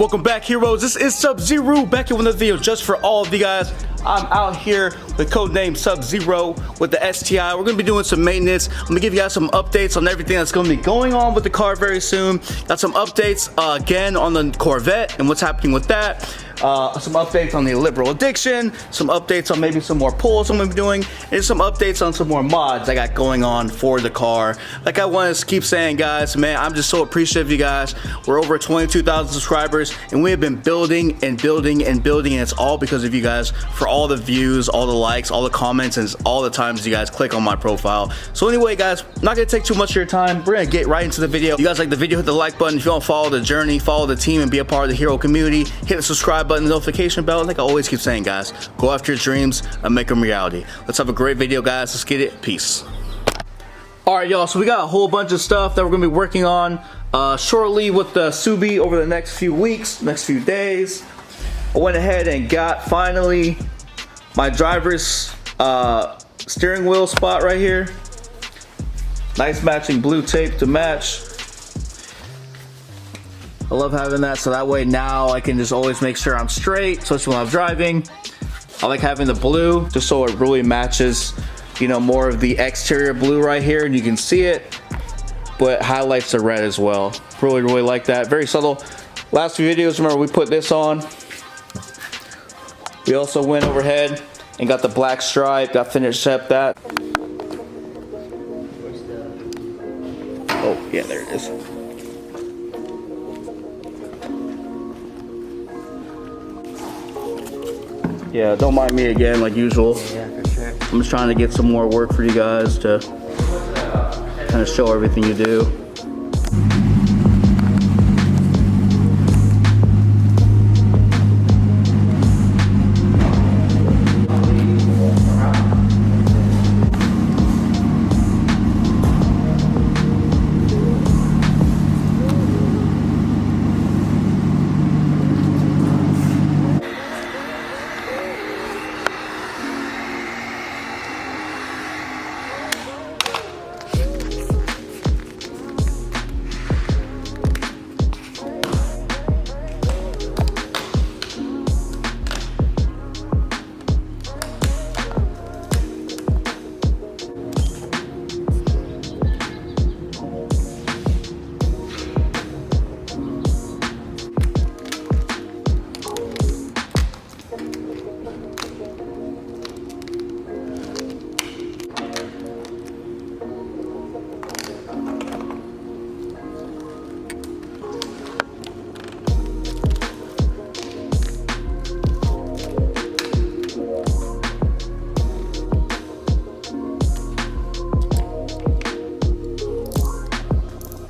Welcome back, heroes. This is Sub-Zero back here with another video just for all of you guys. I'm out here with codename Sub-Zero with the STI. We're gonna be doing some maintenance. I'm gonna give you guys some updates on everything that's gonna be going on with the car very soon. Got some updates again on the Corvette and what's happening with that. Some updates on the Liberal Addiction, some updates on maybe some more pulls I'm gonna be doing, and some updates on some more mods I got going on for the car. Like I want to keep saying, guys, man, I'm just so appreciative of you guys. We're over 22,000 subscribers, and we have been building and building and building, and it's all because of you guys, for all the views, all the likes, all the comments, and all the times you guys click on my profile. So anyway, guys, I'm not gonna take too much of your time. We're gonna get right into the video. If you guys like the video, hit the like button. If you want to follow the journey, follow the team, and be a part of the hero community, hit the subscribe button, the notification bell. Like I always keep saying, guys, go after your dreams and make them reality. Let's have a great video, guys. Let's get it. Peace. All right, y'all, so we got a whole bunch of stuff that we're gonna be working on shortly with the Subi over the next few weeks, next few days. I went ahead and got finally my driver's steering wheel spot right here. Nice matching blue tape to match. I love having that, so that way now I can just always make sure I'm straight, especially when I'm driving. I like having the blue just so it really matches, you know, more of the exterior blue right here, and you can see it, but highlights the red as well. Really like that. Very subtle. Last few videos, remember, we put this on. We also went overhead and got the black stripe, got finished up that. Oh, yeah, there it is. Yeah, don't mind me again, like usual. Yeah, for sure. I'm just trying to get some more work for you guys to kind of show everything you do.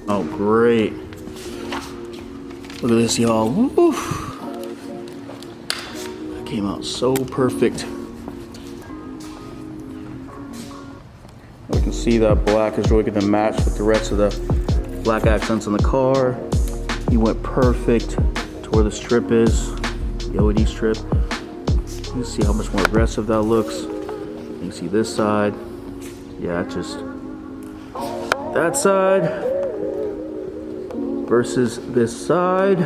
Oh, great. Look at this, y'all. That came out so perfect. We can see that black is really going to match with the rest of the black accents on the car. He went perfect to where the strip is, the LED strip. You can see how much more aggressive that looks. You can see this side. Yeah, just that side versus this side.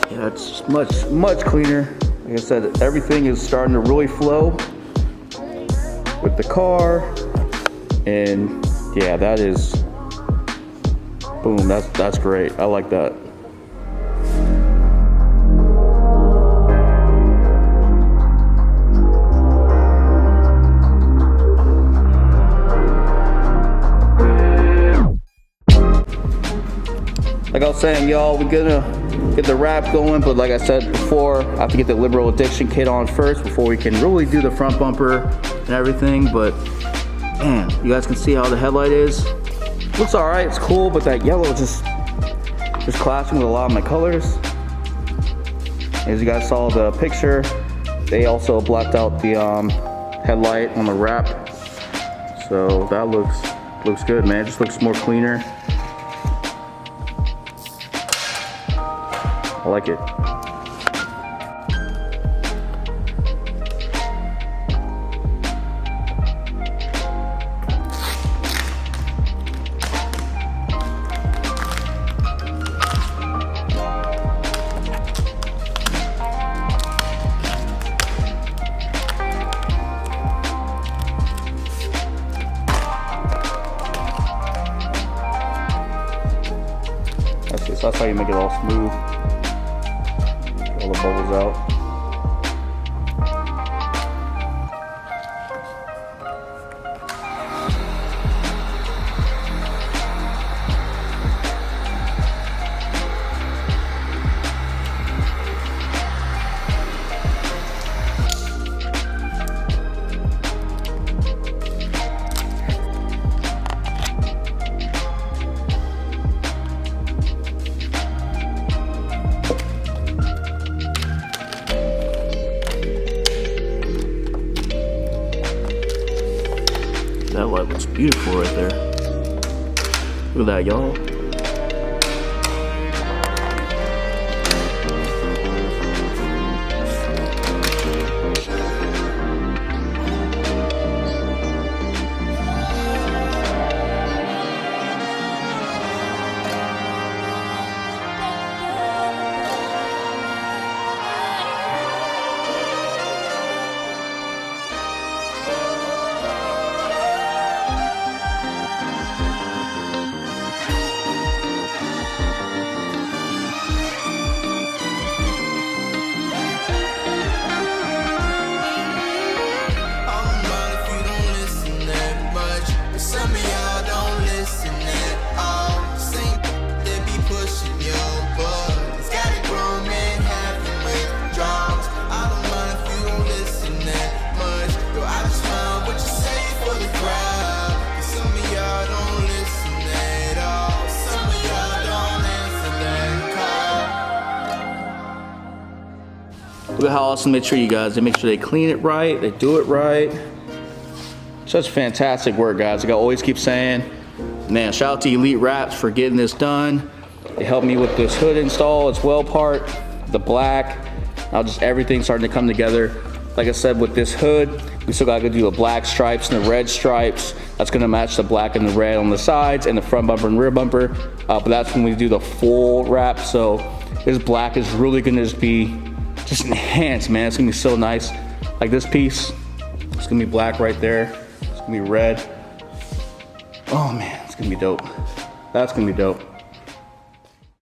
Yeah, it's much cleaner. Like I said, everything is starting to really flow with the car, and yeah, that is boom. That's great. I like that. Like I was saying, y'all, we're gonna get the wrap going, but like I said before, I have to get the Liberal Addiction kit on first before we can really do the front bumper and everything. But man, you guys can see how the headlight is. Looks all right, it's cool, but that yellow just clashing with a lot of my colors. As you guys saw the picture, they also blacked out the headlight on the wrap, so that looks good, man. It just looks more cleaner. I like it. See, so that's how you make it all smooth. All the bubbles out. That light looks beautiful right there. Look at that, y'all. Look at how awesome they treat you guys. They make sure they clean it right, they do it right. Such fantastic work, guys. Like I always keep saying, man, shout out to Elite Wraps for getting this done. They helped me with this hood install as well part, the black. Now just everything starting to come together. Like I said, with this hood, we still gotta do the black stripes and the red stripes. That's gonna match the black and the red on the sides and the front bumper and rear bumper. But that's when we do the full wrap. So this black is really gonna just be enhanced, man. It's gonna be so nice. Like this piece, it's gonna be black right there. It's gonna be red. Oh man, it's gonna be dope. That's gonna be dope.